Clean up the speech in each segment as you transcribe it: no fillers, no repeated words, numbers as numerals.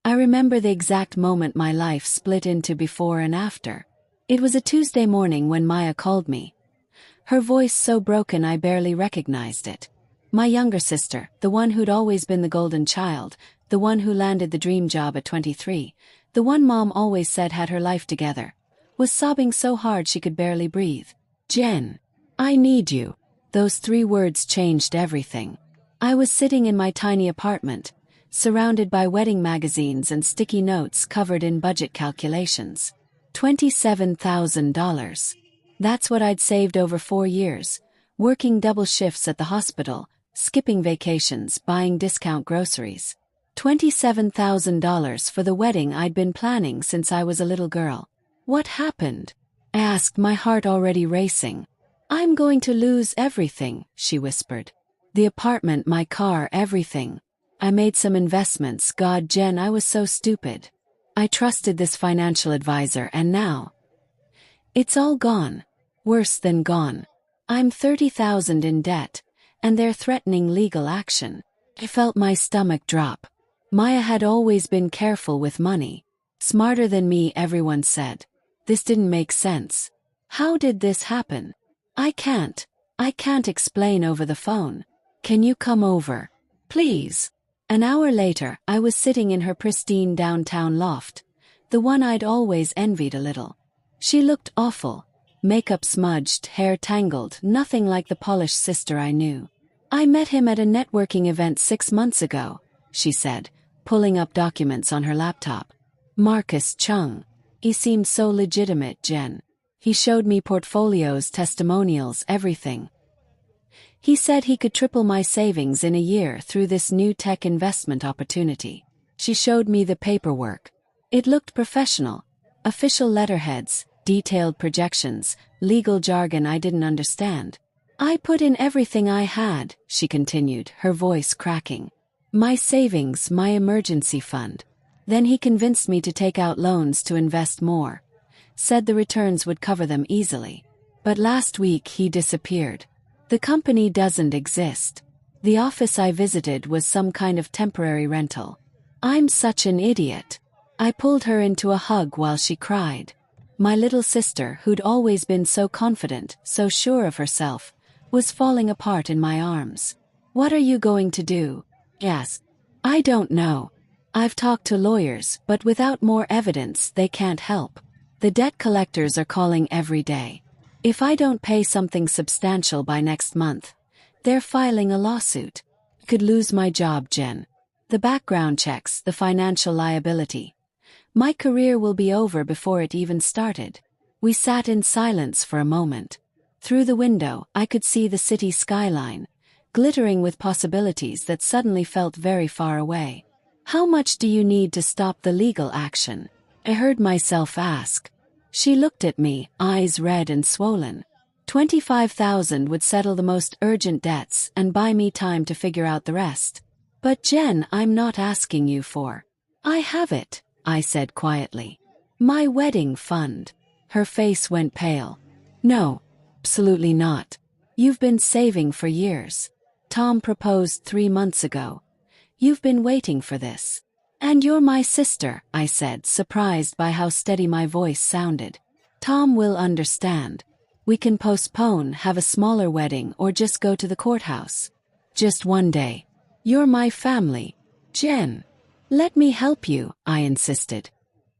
I remember the exact moment my life split into before and after. It was a Tuesday morning when Maya called me. Her voice so broken I barely recognized it. My younger sister, the one who'd always been the golden child, the one who landed the dream job at 23, the one Mom always said had her life together, was sobbing so hard she could barely breathe. "Jen, I need you." Those 3 words changed everything. I was sitting in my tiny apartment, surrounded by wedding magazines and sticky notes covered in budget calculations. $27,000. That's what I'd saved over 4 years, working double shifts at the hospital, skipping vacations, buying discount groceries. $27,000 for the wedding I'd been planning since I was a little girl. What happened? I asked, my heart already racing. "I'm going to lose everything," she whispered. "The apartment, my car, everything. I made some investments. God, Jen, I was so stupid. I trusted this financial advisor and now it's all gone. Worse than gone. I'm $30,000 in debt, and they're threatening legal action." I felt my stomach drop. Maya had always been careful with money. Smarter than me, everyone said. This didn't make sense. How did this happen? I can't explain over the phone. Can you come over? Please. An hour later, I was sitting in her pristine downtown loft, the one I'd always envied a little. She looked awful. Makeup smudged, hair tangled, nothing like the polished sister I knew. "I met him at a networking event 6 months ago," she said, pulling up documents on her laptop. "Marcus Chung. He seemed so legitimate, Jen. He showed me portfolios, testimonials, everything. He said he could triple my savings in a year through this new tech investment opportunity." She showed me the paperwork. It looked professional. Official letterheads, detailed projections, legal jargon I didn't understand. "I put in everything I had," she continued, her voice cracking. "My savings, my emergency fund. Then he convinced me to take out loans to invest more. Said the returns would cover them easily. But last week he disappeared. The company doesn't exist. The office I visited was some kind of temporary rental. I'm such an idiot." I pulled her into a hug while she cried. My little sister, who'd always been so confident, so sure of herself, was falling apart in my arms. "What are you going to do?" "Yes. I don't know. I've talked to lawyers, but without more evidence they can't help. The debt collectors are calling every day. If I don't pay something substantial by next month, they're filing a lawsuit. Could lose my job, Jen. The background checks, the financial liability. My career will be over before it even started." We sat in silence for a moment. Through the window, I could see the city skyline, glittering with possibilities that suddenly felt very far away. "How much do you need to stop the legal action?" I heard myself ask. She looked at me, eyes red and swollen. $25,000 would settle the most urgent debts and buy me time to figure out the rest. "But Jen, I'm not asking you for." "I have it," I said quietly. "My wedding fund." Her face went pale. "No, absolutely not. You've been saving for years. Tom proposed 3 months ago. You've been waiting for this. And you're my sister," I said, surprised by how steady my voice sounded. "Tom will understand. We can postpone, have a smaller wedding, or just go to the courthouse. Just one day. You're my family. Jen. Let me help you," I insisted.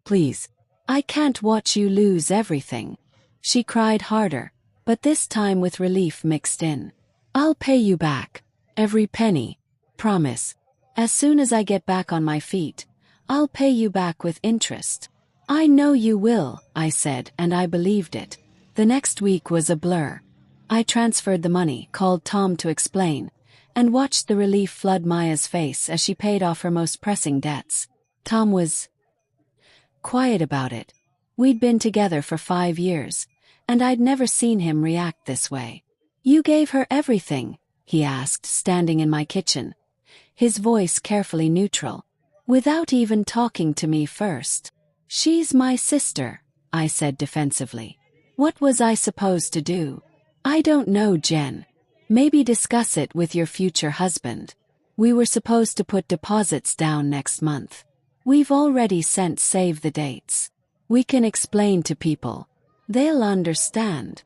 "Please. I can't watch you lose everything." She cried harder, but this time with relief mixed in. "I'll pay you back. Every penny. Promise. As soon as I get back on my feet, I'll pay you back with interest." "I know you will," I said, and I believed it. The next week was a blur. I transferred the money, called Tom to explain, and watched the relief flood Maya's face as she paid off her most pressing debts. Tom was quiet about it. We'd been together for 5 years, and I'd never seen him react this way. "You gave her everything?" he asked, standing in my kitchen, his voice carefully neutral. "Without even talking to me first." "She's my sister," I said defensively. "What was I supposed to do?" "I don't know, Jen. Maybe discuss it with your future husband. We were supposed to put deposits down next month." We've already sent save the dates. We can explain to people. They'll understand.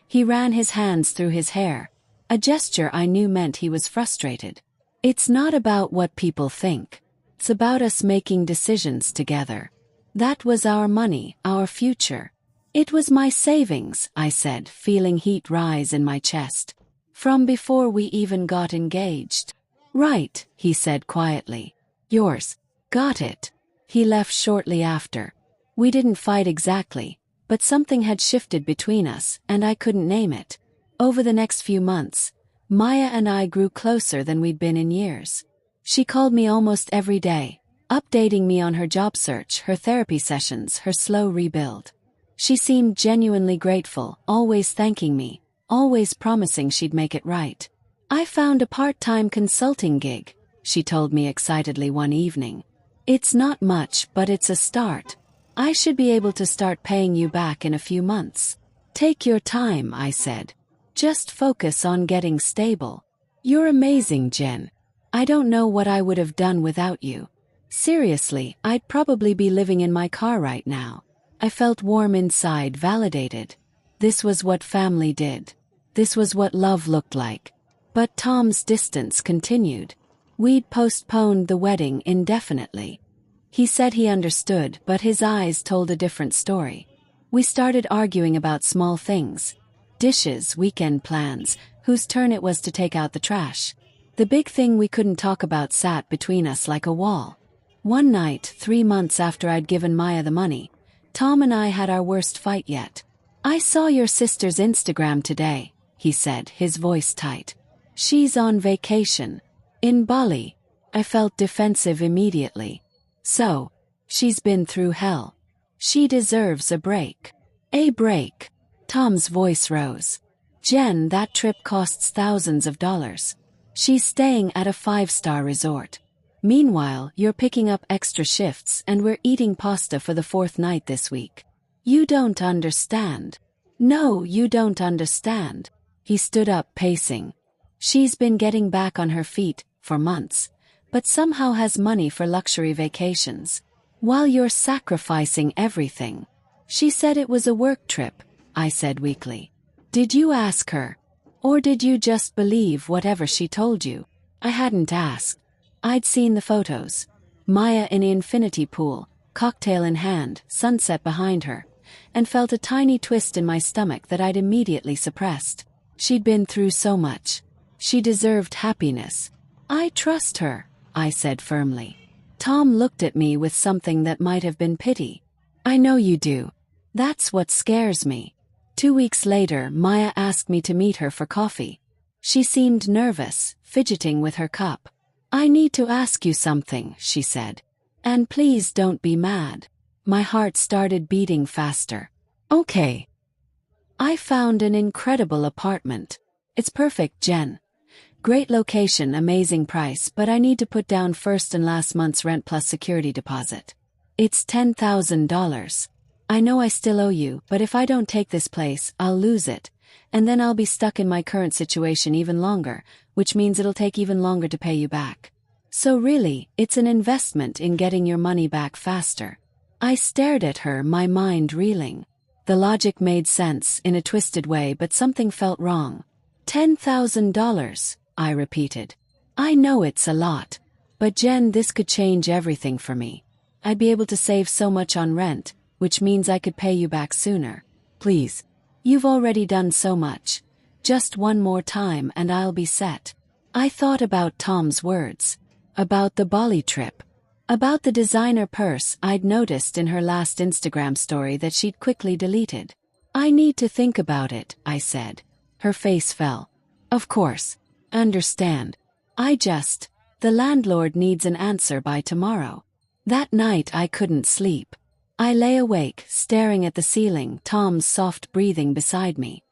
He ran his hands through his hair, a gesture I knew meant he was frustrated. It's not about what people think. It's about us making decisions together. That was our money, our future. It was my savings, I said, feeling heat rise in my chest. From before we even got engaged. Right, he said quietly. Yours. Got it. He left shortly after. We didn't fight exactly, but something had shifted between us, and I couldn't name it. Over the next few months, Maya and I grew closer than we'd been in years. She called me almost every day, updating me on her job search, her therapy sessions, her slow rebuild. She seemed genuinely grateful, always thanking me, always promising she'd make it right. I found a part-time consulting gig, she told me excitedly one evening. It's not much, but it's a start. I should be able to start paying you back in a few months. Take your time, I said. Just focus on getting stable. You're amazing, Jen. I don't know what I would have done without you. Seriously, I'd probably be living in my car right now. I felt warm inside, validated. This was what family did. This was what love looked like. But Tom's distance continued. We'd postponed the wedding indefinitely. He said he understood, but his eyes told a different story. We started arguing about small things. Dishes, weekend plans, whose turn it was to take out the trash. The big thing we couldn't talk about sat between us like a wall. One night, 3 months after I'd given Maya the money, Tom and I had our worst fight yet. I saw your sister's Instagram today, he said, his voice tight. She's on vacation. In Bali. I felt defensive immediately. So, she's been through hell. She deserves a break. A break. Tom's voice rose. Jen, that trip costs thousands of dollars. She's staying at a 5-star resort. Meanwhile, you're picking up extra shifts and we're eating pasta for the 4th night this week. You don't understand. No, you don't understand. He stood up, pacing. She's been getting back on her feet for months, but somehow has money for luxury vacations. While you're sacrificing everything. She said it was a work trip, I said weakly. Did you ask her? Or did you just believe whatever she told you? I hadn't asked. I'd seen the photos. Maya in the infinity pool, cocktail in hand, sunset behind her, and felt a tiny twist in my stomach that I'd immediately suppressed. She'd been through so much. She deserved happiness. I trust her, I said firmly. Tom looked at me with something that might have been pity. I know you do. That's what scares me. 2 weeks later, Maya asked me to meet her for coffee. She seemed nervous, fidgeting with her cup. I need to ask you something, she said. And please don't be mad. My heart started beating faster. Okay. I found an incredible apartment. It's perfect, Jen. Great location, amazing price, but I need to put down first and last month's rent plus security deposit. It's $10,000. I know I still owe you, but if I don't take this place, I'll lose it, and then I'll be stuck in my current situation even longer, which means it'll take even longer to pay you back. So really, it's an investment in getting your money back faster. I stared at her, my mind reeling. The logic made sense in a twisted way, but something felt wrong. $10,000. I repeated. I know it's a lot. But Jen, this could change everything for me. I'd be able to save so much on rent, which means I could pay you back sooner. Please. You've already done so much. Just one more time and I'll be set. I thought about Tom's words. About the Bali trip. About the designer purse I'd noticed in her last Instagram story that she'd quickly deleted. I need to think about it, I said. Her face fell. Of course. Understand. The landlord needs an answer by tomorrow. That night I couldn't sleep. I lay awake, staring at the ceiling, Tom's soft breathing beside me.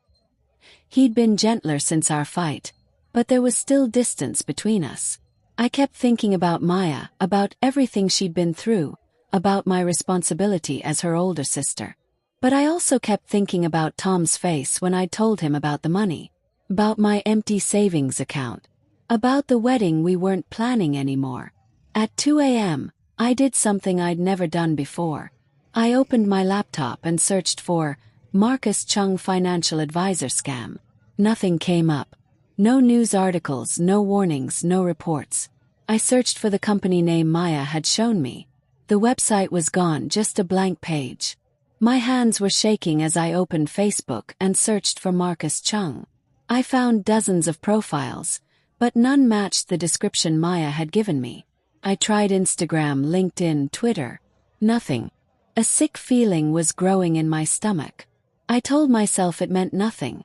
He'd been gentler since our fight, but there was still distance between us. I kept thinking about Maya, about everything she'd been through, about my responsibility as her older sister. But I also kept thinking about Tom's face when I'd told him about the money. About my empty savings account. About the wedding we weren't planning anymore. At 2 a.m., I did something I'd never done before. I opened my laptop and searched for Marcus Chung Financial Advisor Scam. Nothing came up. No news articles, no warnings, no reports. I searched for the company name Maya had shown me. The website was gone, just a blank page. My hands were shaking as I opened Facebook and searched for Marcus Chung. I found dozens of profiles, but none matched the description Maya had given me. I tried Instagram, LinkedIn, Twitter. Nothing. A sick feeling was growing in my stomach. I told myself it meant nothing.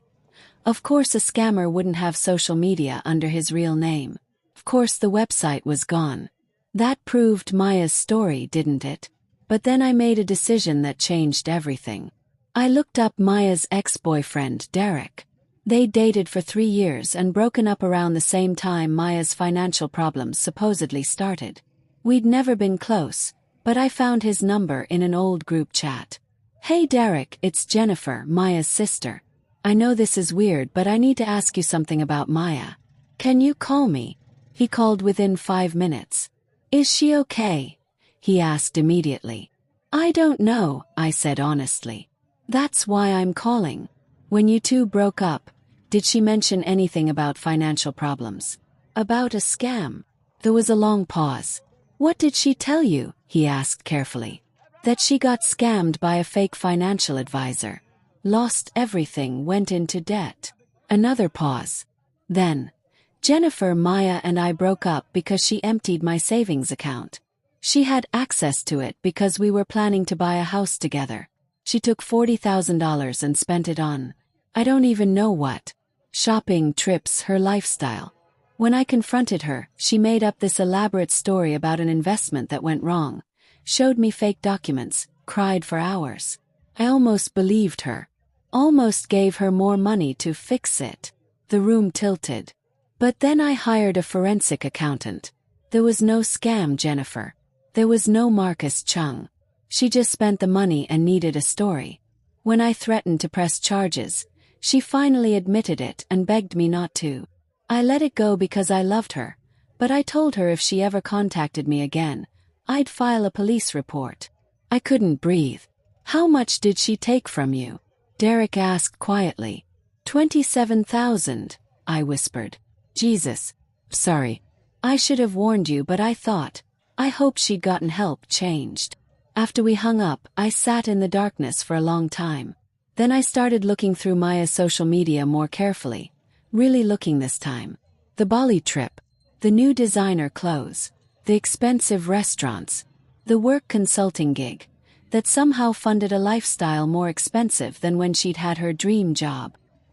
Of course a scammer wouldn't have social media under his real name. Of course the website was gone. That proved Maya's story, didn't it? But then I made a decision that changed everything. I looked up Maya's ex-boyfriend, Derek. They dated for 3 years and broken up around the same time Maya's financial problems supposedly started. We'd never been close, but I found his number in an old group chat. "Hey Derek, it's Jennifer, Maya's sister. I know this is weird, but I need to ask you something about Maya. Can you call me?" He called within 5 minutes. "Is she okay?" he asked immediately. "I don't know," I said honestly. "That's why I'm calling. When you two broke up, did she mention anything about financial problems? About a scam?" There was a long pause. "What did she tell you?" he asked carefully. "That she got scammed by a fake financial advisor. Lost everything, went into debt." Another pause. Then, "Jennifer, Maya and I broke up because she emptied my savings account. She had access to it because we were planning to buy a house together. She took $40,000 and spent it on, I don't even know what. Shopping, trips, her lifestyle. When I confronted her, she made up this elaborate story about an investment that went wrong, showed me fake documents, cried for hours. I almost believed her. Almost gave her more money to fix it." The room tilted. "But then I hired a forensic accountant. There was no scam, Jennifer. There was no Marcus Chung. She just spent the money and needed a story. When I threatened to press charges, she finally admitted it and begged me not to. I let it go because I loved her, but I told her if she ever contacted me again, I'd file a police report." I couldn't breathe. "How much did she take from you?" Derek asked quietly. $27,000, I whispered. "Jesus. Sorry. I should have warned you, but I hoped she'd gotten help." Changed. After we hung up, I sat in the darkness for a long time. Then I started looking through Maya's social media more carefully. Really looking this time. The Bali trip. The new designer clothes. The expensive restaurants. The work consulting gig. That somehow funded a lifestyle more expensive than when she'd had her dream job.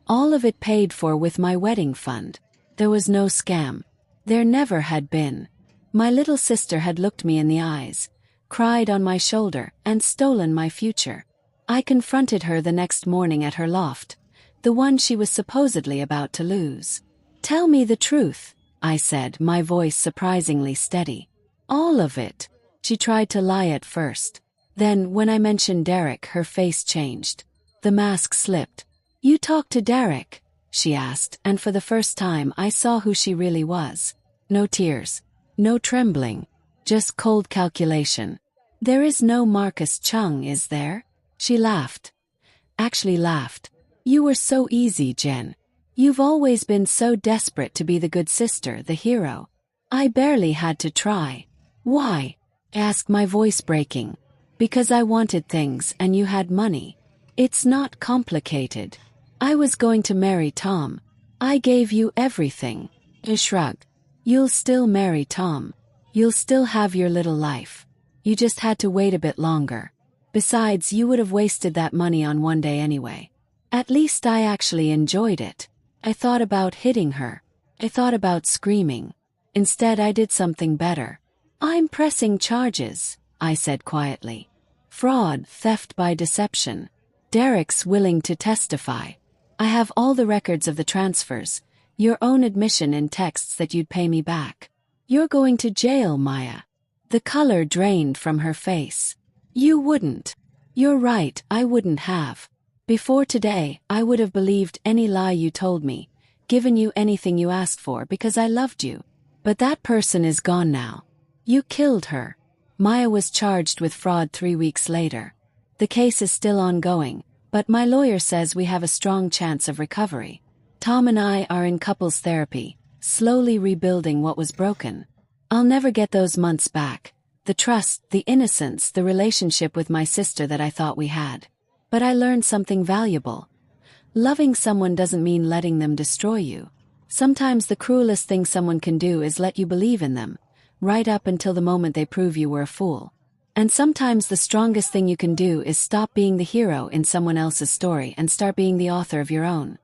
All of it paid for with my wedding fund. There was no scam. There never had been. My little sister had looked me in the eyes, cried on my shoulder, and stolen my future. I confronted her the next morning at her loft, the one she was supposedly about to lose. "Tell me the truth," I said, my voice surprisingly steady. "All of it." She tried to lie at first. Then, when I mentioned Derek, her face changed. The mask slipped. "You talked to Derek?" she asked, and for the first time I saw who she really was. No tears. No trembling. Just cold calculation. "There is no Marcus Chung, is there?" She laughed. Actually laughed. "You were so easy, Jen. You've always been so desperate to be the good sister, the hero. I barely had to try." "Why?" asked, my voice breaking. "Because I wanted things and you had money. It's not complicated. I was going to marry Tom. I gave you everything." He shrugged. "You'll still marry Tom. You'll still have your little life. You just had to wait a bit longer. Besides, you would have wasted that money on one day anyway. At least I actually enjoyed it. I thought about hitting her. I thought about screaming. Instead, I did something better. I'm pressing charges," I said quietly. "Fraud, theft by deception. Derek's willing to testify. I have all the records of the transfers, your own admission in texts that you'd pay me back. You're going to jail, Maya." The color drained from her face. "You wouldn't." "You're right, I wouldn't have. Before today, I would have believed any lie you told me, given you anything you asked for because I loved you. But that person is gone now. You killed her. Maya was charged with fraud 3 weeks later. The case is still ongoing, but my lawyer says we have a strong chance of recovery. Tom and I are in couples therapy, slowly rebuilding what was broken. I'll never get those months back. The trust, the innocence, the relationship with my sister that I thought we had. But I learned something valuable. Loving someone doesn't mean letting them destroy you. Sometimes the cruelest thing someone can do is let you believe in them, right up until the moment they prove you were a fool. And sometimes the strongest thing you can do is stop being the hero in someone else's story and start being the author of your own.